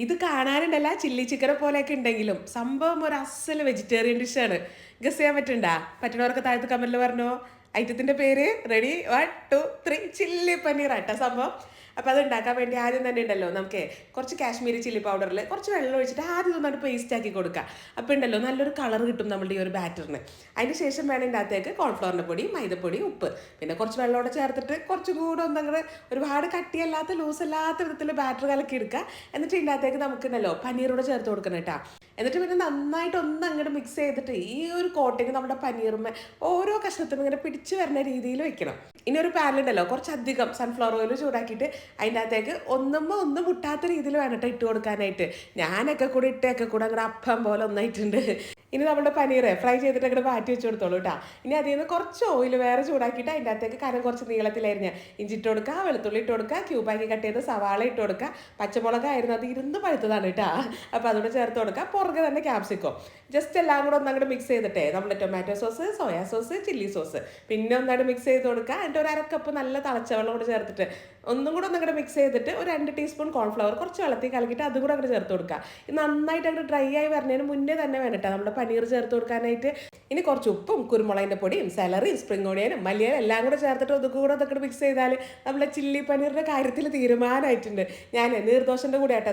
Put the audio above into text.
ഇത് കാണാനുണ്ടല്ല ചില്ലി ചിക്കനെ പോലെയൊക്കെ ഉണ്ടെങ്കിലും സംഭവം ഒരു അസൽ വെജിറ്റേറിയൻ ഡിഷാണ്. ഗസ് ചെയ്യാൻ പറ്റണ്ടാ? പറ്റുന്നവർക്ക് താഴത്ത് കമന്റിൽ പറഞ്ഞോ. ഐറ്റത്തിന്റെ പേര് റെഡി 1 2 3 ചില്ലി പനീർ ആട്ട സംഭവം. അപ്പോൾ അത് ഉണ്ടാക്കാൻ വേണ്ടി ആദ്യം തന്നെ ഉണ്ടല്ലോ നമുക്ക് കുറച്ച് കാശ്മീരി ചില്ലി പൗഡറിൽ കുറച്ച് വെള്ളം ഒഴിച്ചിട്ട് ആദ്യം ഇതൊന്നാണ് പേസ്റ്റ് ആക്കി കൊടുക്കുക. അപ്പോൾ ഉണ്ടല്ലോ നല്ലൊരു കളർ കിട്ടും നമ്മുടെ ഈ ഒരു ബാറ്ററിന്. അതിന് ശേഷം വേണം ഇതിൻ്റെ അകത്തേക്ക് കോൺഫ്ലവറിൻ്റെ പൊടി, മൈദപ്പൊടി, ഉപ്പ്, പിന്നെ കുറച്ച് വെള്ളമോടെ ചേർത്തിട്ട് കുറച്ചും കൂടെ ഒന്നങ്ങനെ ഒരുപാട് കട്ടിയല്ലാത്ത ലൂസല്ലാത്ത വിധത്തിൽ ബാറ്റർ കലക്കി എടുക്കുക. എന്നിട്ട് ഇതിൻ്റെ അകത്തേക്ക് നമുക്കുണ്ടല്ലോ പനീറോടെ ചേർത്ത് കൊടുക്കണം കേട്ടോ. എന്നിട്ട് പിന്നെ നന്നായിട്ട് ഒന്ന് അങ്ങോട്ട് മിക്സ് ചെയ്തിട്ട് ഈ ഒരു കോട്ടിങ് നമ്മുടെ പനീറുമ്മ ഓരോ കഷ്ണത്തിനും ഇങ്ങനെ പിടിച്ച് വരുന്ന രീതിയിൽ വെക്കണം. ഇനി ഒരു പാനിലുണ്ടല്ലോ കുറച്ചധികം സൺഫ്ലവർ ഓയിൽ ചൂടാക്കിയിട്ട് അതിൻ്റെ അകത്തേക്ക് ഒന്ന് മുട്ടാത്ത രീതിയിൽ വേണം ഇട്ട് കൊടുക്കാനായിട്ട്. ഞാനൊക്കെ കൂടെ ഇട്ടൊക്കെ കൂടെ അങ്ങനെ അപ്പം പോലെ ഒന്നായിട്ടുണ്ട്. ഇനി നമ്മുടെ പനീർ ഫ്രൈ ചെയ്തിട്ട് അങ്ങോട്ട് മാറ്റി വെച്ച് കൊടുത്തോളൂ കേട്ടോ. ഇനി അതിൽ നിന്ന് കുറച്ച് ഓയിൽ വേറെ ചൂടാക്കിയിട്ട് അതിൻ്റെ അകത്തേക്ക് കനം കുറച്ച് നീളത്തിലായിരുന്നു ഇഞ്ചി ഇട്ട് കൊടുക്കുക, വെളുത്തുള്ളി ഇട്ട് കൊടുക്കുക, ക്യൂബാക്കി കട്ട് ചെയ്ത് സവാള ഇട്ട് കൊടുക്കുക, പച്ചമുളകായിരുന്നു അത് ഇരുന്ന് പഴുത്തതാണ് കേട്ടോ. അപ്പോൾ അതുകൂടെ ചേർത്ത് കൊടുക്കുക. പുറകെ തന്നെ ക്യാപ്സിക്കോ ജസ്റ്റ് എല്ലാം കൂടെ ഒന്നങ്ങോട്ട് മിക്സ് ചെയ്തിട്ടേ നമ്മുടെ tomato sauce, soya sauce, chilli sauce പിന്നെ ഒന്നങ്ങോട്ട് മിക്സ് ചെയ്ത് കൊടുക്കുക. എന്നിട്ട് ഒരു അരക്കപ്പ് നല്ല തിളച്ച വെള്ളം കൂടെ ചേർത്തിട്ട് ഒന്നും കൂടെ ഒന്നങ്ങോട്ട് മിക്സ് ചെയ്തിട്ട് ഒരു 2 ടീസ്പൂൺ കോൺഫ്ലവർ കുറച്ച് വെള്ളത്തിൽ കലക്കിയിട്ട് അതും കൂടെ അങ്ങോട്ട് ചേർത്ത് കൊടുക്കുക. ഇത് നന്നായിട്ട് അങ്ങോട്ട് ഡ്രൈ ആയി വരുന്നതിന് മുന്നേ തന്നെ വേണം കേട്ടോ നമ്മുടെ പനീർ ചേർത്ത് കൊടുക്കാനായിട്ട്. ഇനി കുറച്ച് ഉപ്പും കുരുമുളകിൻ്റെ പൊടിയും സെലറിയും സ്പ്രിംഗ് ഓണിയനും മല്ലിയിലും എല്ലാം കൂടെ ചേർത്തിട്ട് ഒതുകൂടെ മിക്സ് ചെയ്താൽ നമ്മുടെ ചില്ലി പനീറിൻ്റെ കാര്യത്തിൽ തീരുമാനമായിട്ടുണ്ട്. ഞാൻ നീർദോശൻ്റെ കൂടെ ആട്ടോ